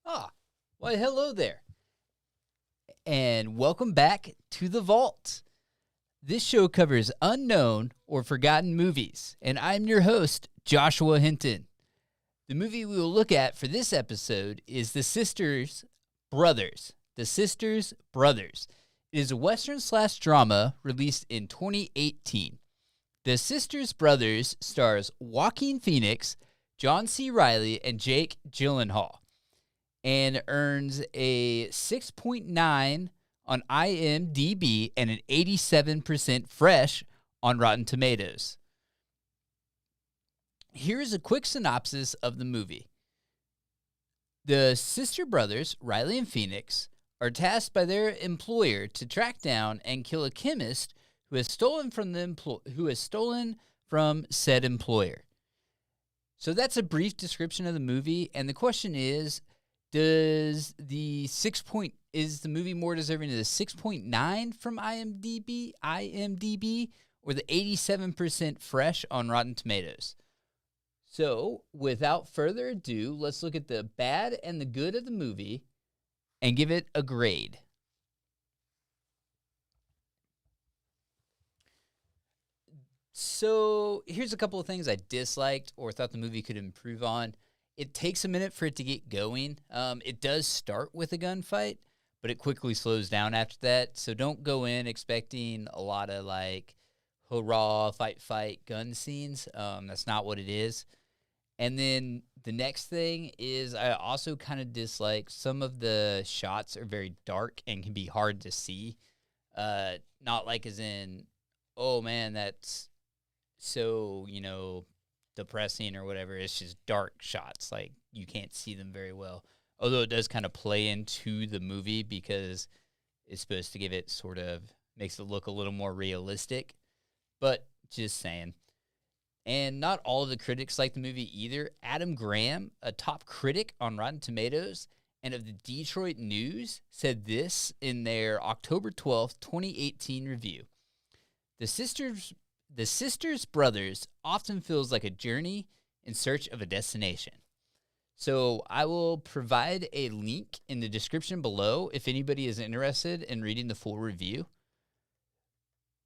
Well, hello there, and welcome back to The Vault. This show covers unknown or forgotten movies, and I'm your host, Joshua Hinton. The movie we will look at for this episode is The Sisters Brothers. The Sisters Brothers. It is a Western/drama released in 2018. The Sisters Brothers stars Joaquin Phoenix, John C. Reilly, and Jake Gyllenhaal, and earns a 6.9 on IMDb and an 87% fresh on Rotten Tomatoes. Here's a quick synopsis of the movie. The sister brothers, Reilly and Phoenix, are tasked by their employer to track down and kill a chemist who has stolen from said employer. So that's a brief description of the movie, and the question is, is the movie more deserving of the 6.9 from IMDb, or the 87% fresh on Rotten Tomatoes? So, without further ado, let's look at the bad and the good of the movie and give it a grade. So, here's a couple of things I disliked or thought the movie could improve on. It takes a minute for it to get going. It does start with a gunfight, but it quickly slows down after that. So don't go in expecting a lot of like, hurrah, fight, gun scenes. That's not what it is. And then the next thing is I also kind of dislike some of the shots are very dark and can be hard to see. Not like as in, oh man, that's so, depressing or whatever. It's just dark shots. Like, you can't see them very well. Although it does kind of play into the movie because it's supposed to give it makes it look a little more realistic. But just saying. And not all of the critics like the movie either. Adam Graham, a top critic on Rotten Tomatoes and of the Detroit News, said this in their October 12th, 2018 review. The Sisters Brothers often feels like a journey in search of a destination. So I will provide a link in the description below if anybody is interested in reading the full review.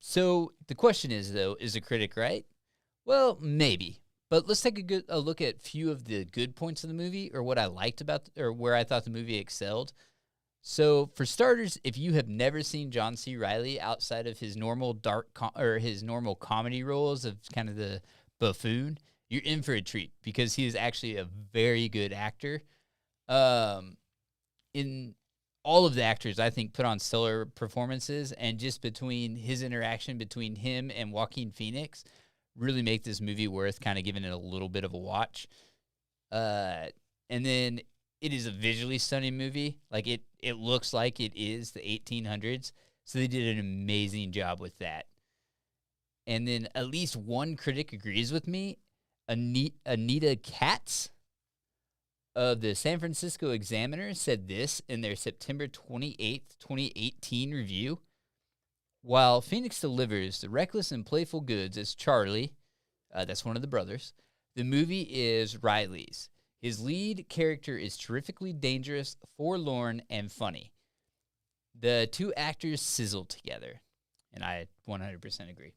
So the question is, though, is a critic right? Well, maybe. But let's take a look at a few of the good points of the movie, or what I liked about, or where I thought the movie excelled. So, for starters, if you have never seen John C. Reilly outside of his normal his normal comedy roles of kind of the buffoon, you're in for a treat because he is actually a very good actor. In all of the actors, I think, put on stellar performances, and just between his interaction between him and Joaquin Phoenix really make this movie worth kind of giving it a little bit of a watch. And then it is a visually stunning movie. Like, it looks like it is the 1800s. So they did an amazing job with that. And then at least one critic agrees with me. Anita Katz of the San Francisco Examiner said this in their September 28th, 2018 review. While Phoenix delivers the reckless and playful goods as Charlie, that's one of the brothers, the movie is Reilly's. His lead character is terrifically dangerous, forlorn, and funny. The two actors sizzle together, and I 100% agree.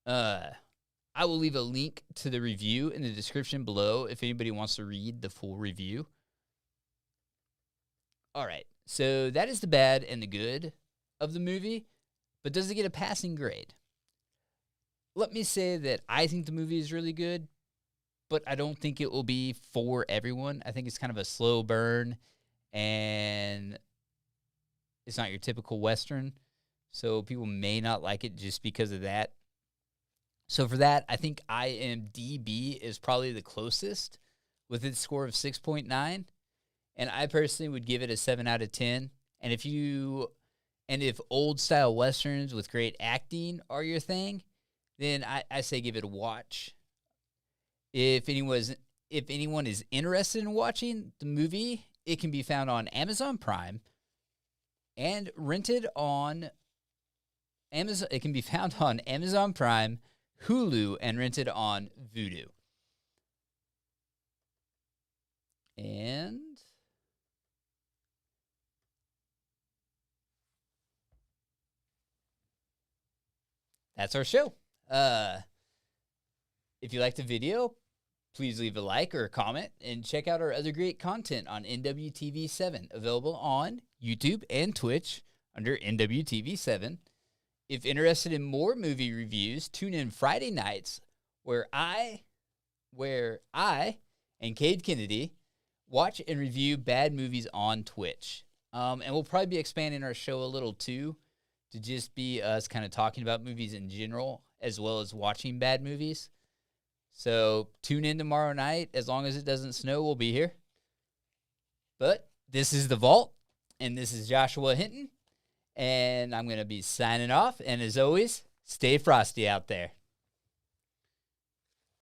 I will leave a link to the review in the description below if anybody wants to read the full review. All right, so that is the bad and the good of the movie, but does it get a passing grade? Let me say that I think the movie is really good, but I don't think it will be for everyone. I think it's kind of a slow burn, and it's not your typical Western, so people may not like it just because of that. So for that, I think IMDb is probably the closest with its score of 6.9, and I personally would give it a 7 out of 10. And if old-style Westerns with great acting are your thing, then I say give it a watch. If anyone is interested in watching the movie, it can be found on Amazon Prime and rented on Amazon. It can be found on Amazon Prime, Hulu, and rented on Vudu. And that's our show. If you liked the video, please leave a like or a comment and check out our other great content on NWTV7, available on YouTube and Twitch under NWTV7. If interested in more movie reviews, tune in Friday nights where I and Cade Kennedy watch and review bad movies on Twitch. And we'll probably be expanding our show a little too, to just be us kind of talking about movies in general, as well as watching bad movies. So tune in tomorrow night. As long as it doesn't snow, we'll be here. But this is The Vault, and this is Joshua Hinton, and I'm going to be signing off. And as always, stay frosty out there.